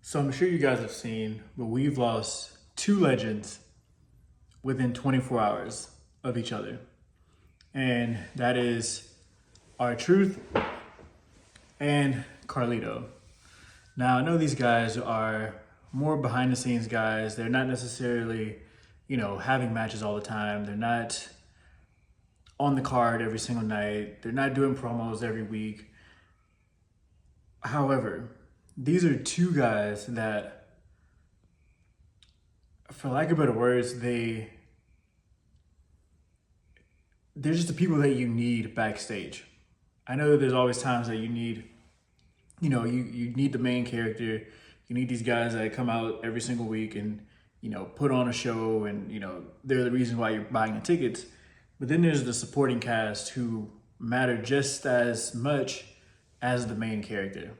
So I'm sure you guys have seen, but we've lost two legends within 24 hours of each other. And that is R-Truth and Carlito. Now, I know these guys are more behind the scenes guys. They're not necessarily, having matches all the time. They're not on the card every single night. They're not doing promos every week. However, these are two guys that, for lack of better words, they're just the people that you need backstage. I know that there's always times that you need, you need the main character. You need these guys that come out every single week and, put on a show and, they're the reason why you're buying the tickets. But then there's the supporting cast who matter just as much as the main character,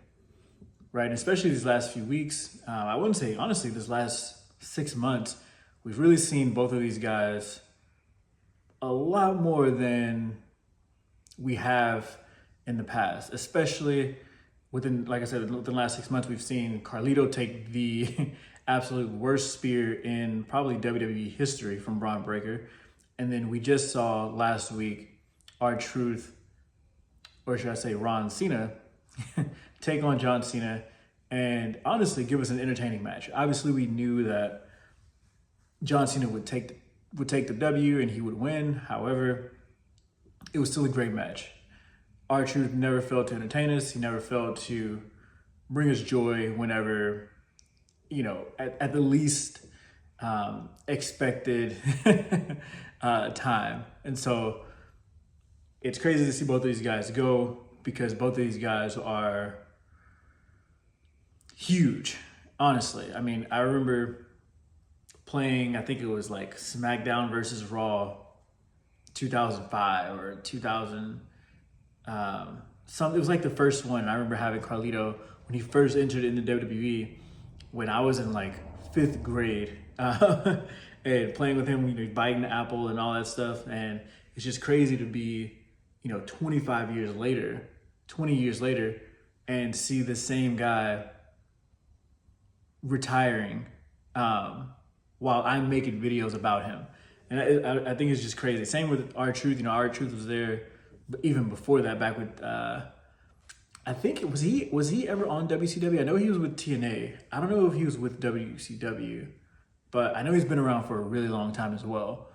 right? And especially these last few weeks, I wouldn't say, honestly, this last 6 months, we've really seen both of these guys a lot more than we have in the past, especially within, like I said, within the last 6 months, we've seen Carlito take the absolute worst spear in probably WWE history from Braun Breaker. And then we just saw last week R-Truth, or should I say Ron Cena, take on John Cena and honestly give us an entertaining match. Obviously, we knew that John Cena would take the W and he would win. However, it was still a great match. R-Truth never failed to entertain us. He never failed to bring us joy whenever, at the least expected time. And so it's crazy to see both of these guys go because both of these guys are huge, honestly. I mean, I remember playing, I think it was like SmackDown versus Raw 2005 or 2000. It was like the first one. I remember having Carlito when he first entered into WWE when I was in like 5th grade and playing with him, biting the apple and all that stuff. And it's just crazy to be, 20 years later and see the same guy retiring while I'm making videos about him. And I think it's just crazy. Same with R-Truth. R-Truth was there even before that, back with, I think, was he ever on WCW? I know he was with TNA. I don't know if he was with WCW, but I know he's been around for a really long time as well.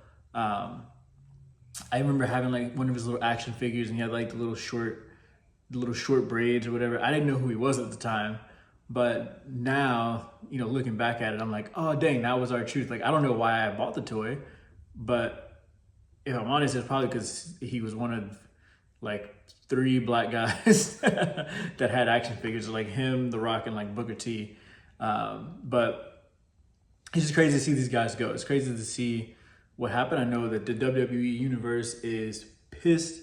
I remember having like one of his little action figures and he had like the little short braids or whatever. I didn't know who he was at the time, but now, looking back at it, I'm like, oh dang, that was R-Truth. Like, I don't know why I bought the toy, but if I'm honest, it's probably because he was one of like 3 black guys that had action figures, like him, The Rock, and like Booker T. But it's just crazy to see these guys go. It's crazy to see what happened. I know that the WWE universe is pissed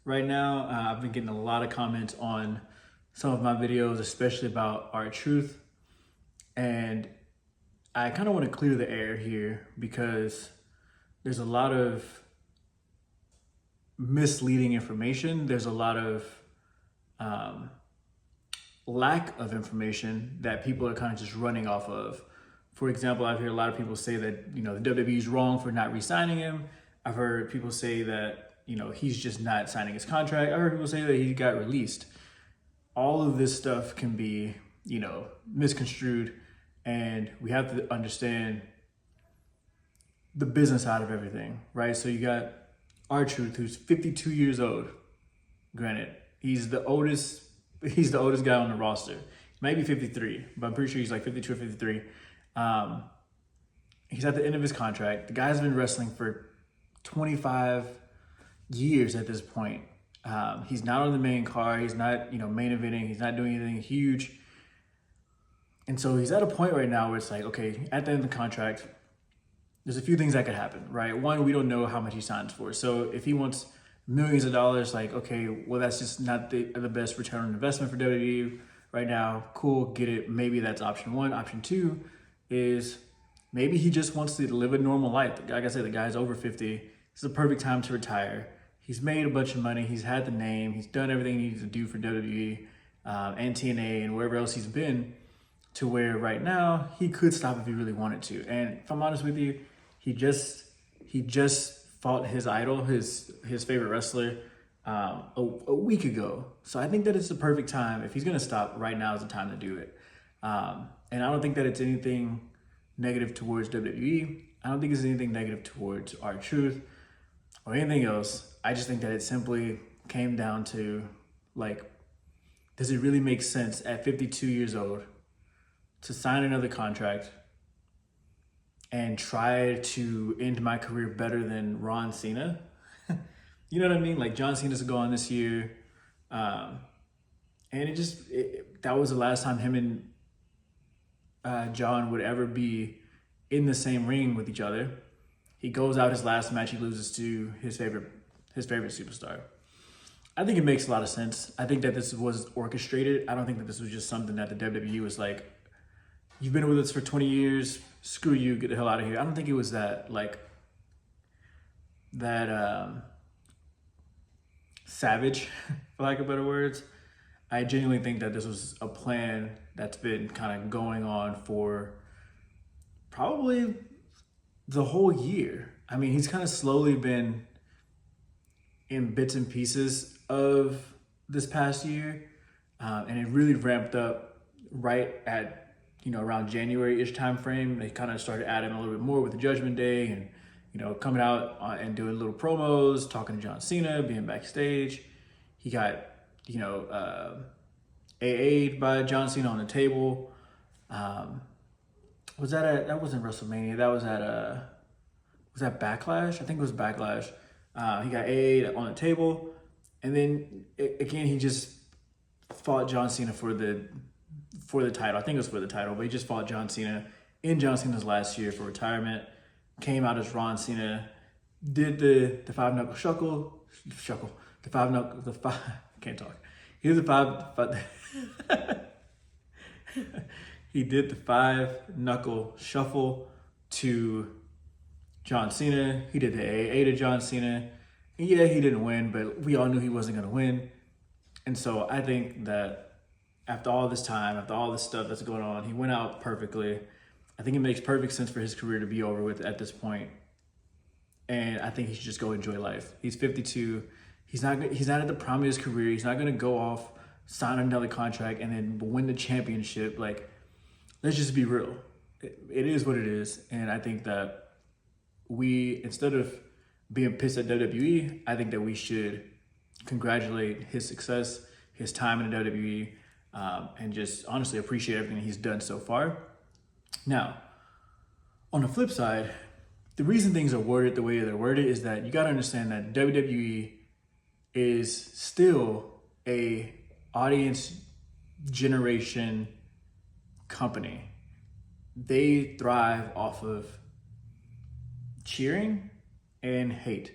right now. I've been getting a lot of comments on some of my videos, especially about R-Truth. And I kind of want to clear the air here because there's a lot of misleading information. There's a lot of lack of information that people are kind of just running off of. For example, I've heard a lot of people say that, the WWE is wrong for not re-signing him. I've heard people say that, he's just not signing his contract. I heard people say that he got released. All of this stuff can be, misconstrued, and we have to understand the business side of everything, right? So you got R-Truth, who's 52 years old. Granted, he's the oldest guy on the roster. He might be 53, but I'm pretty sure he's like 52 or 53. He's at the end of his contract. The guy's been wrestling for 25 years at this point. He's not on the main card. He's not, main eventing. He's not doing anything huge. And so he's at a point right now where it's like, okay, at the end of the contract, there's a few things that could happen, right? One, we don't know how much he signs for. So if he wants millions of dollars, like, okay, well, that's just not the best return on investment for WWE right now. Cool, get it. Maybe that's option one. Option two is maybe he just wants to live a normal life. Like I said, the guy's over 50. It's the perfect time to retire. He's made a bunch of money. He's had the name. He's done everything he needs to do for WWE and TNA and wherever else he's been. to where right now he could stop if he really wanted to. And if I'm honest with you, he just fought his idol, his favorite wrestler, a week ago. So I think that it's the perfect time. If he's gonna stop, right now is the time to do it. And I don't think that it's anything negative towards WWE. I don't think it's anything negative towards R-Truth or anything else. I just think that it simply came down to, like, does it really make sense at 52 years old to sign another contract and try to end my career better than Ron Cena? You know what I mean? Like, John Cena's gone this year. And that was the last time him and John would ever be in the same ring with each other. He goes out his last match, he loses to his favorite superstar. I think it makes a lot of sense. I think that this was orchestrated. I don't think that this was just something that the WWE was like, you've been with us for 20 years, screw you, get the hell out of here. I don't think it was that, like, savage, for lack of better words. I genuinely think that this was a plan that's been kind of going on for probably the whole year. I mean, he's kind of slowly been in bits and pieces of this past year, and it really ramped up right at, around January-ish time frame. They kind of started adding a little bit more with the Judgment Day and, coming out and doing little promos, talking to John Cena, being backstage. He got, AA'd by John Cena on the table. That wasn't WrestleMania. That was was that Backlash? I think it was Backlash. He got AA'd on the table. And then again, he just fought John Cena for the title. I think it was for the title, but he just fought John Cena in John Cena's last year for retirement. Came out as Ron Cena, did the five knuckle shuffle, can't talk. He did he did the five knuckle shuffle to John Cena. He did the AA to John Cena. And yeah, he didn't win, but we all knew he wasn't going to win. And so I think that after all this time, after all this stuff that's going on, he went out perfectly. I think it makes perfect sense for his career to be over with at this point. And I think he should just go enjoy life. He's 52. He's not at the prime of his career. He's not going to go off, sign another contract, and then win the championship. Like, let's just be real. It is what it is. And I think that instead of being pissed at WWE, I think that we should congratulate his success, his time in the WWE, and just honestly appreciate everything he's done so far. Now, on the flip side, the reason things are worded the way they're worded is that you got to understand that WWE is still a audience generation company. They thrive off of cheering and hate.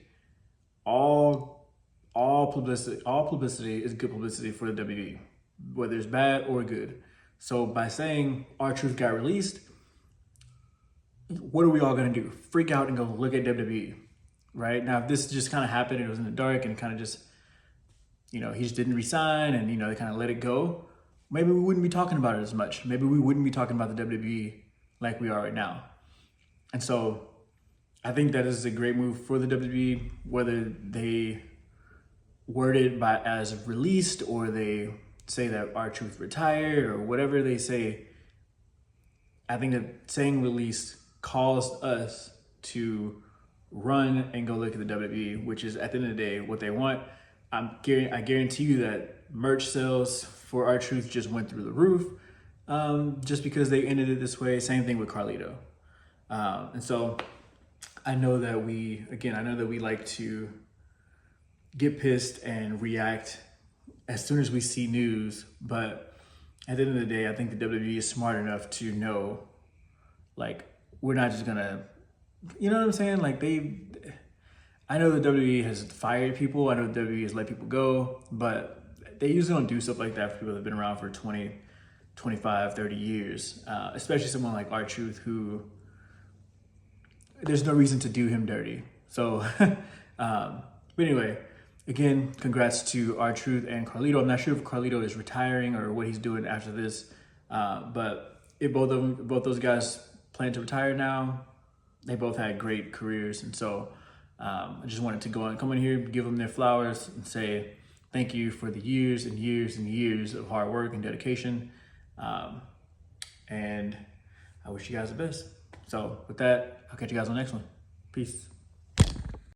All publicity is good publicity for the WWE, whether it's bad or good. So by saying R-Truth got released, what are we all gonna do? Freak out and go look at WWE, right? Now, if this just kind of happened, it was in the dark and kind of just, he just didn't resign and, they kind of let it go, maybe we wouldn't be talking about it as much. Maybe we wouldn't be talking about the WWE like we are right now. And so I think that is a great move for the WWE, whether they word it as released or they say that R-Truth retired or whatever they say. I think that saying released caused us to run and go look at the WWE, which is at the end of the day what they want. I guarantee you that merch sales for R-Truth just went through the roof, just because they ended it this way. Same thing with Carlito. And so I know that we like to get pissed and react as soon as we see news, but at the end of the day, I think the WWE is smart enough to know, like, we're not just gonna, you know what I'm saying? Like, I know the WWE has fired people, I know the WWE has let people go, but they usually don't do stuff like that for people that have been around for 20, 25, 30 years, especially someone like R-Truth, who there's no reason to do him dirty. So, but anyway, again, congrats to R-Truth and Carlito. I'm not sure if Carlito is retiring or what he's doing after this, but if both those guys plan to retire now, they both had great careers. And so I just wanted to come in here, give them their flowers and say, thank you for the years and years and years of hard work and dedication. And I wish you guys the best. So with that, I'll catch you guys on the next one. Peace.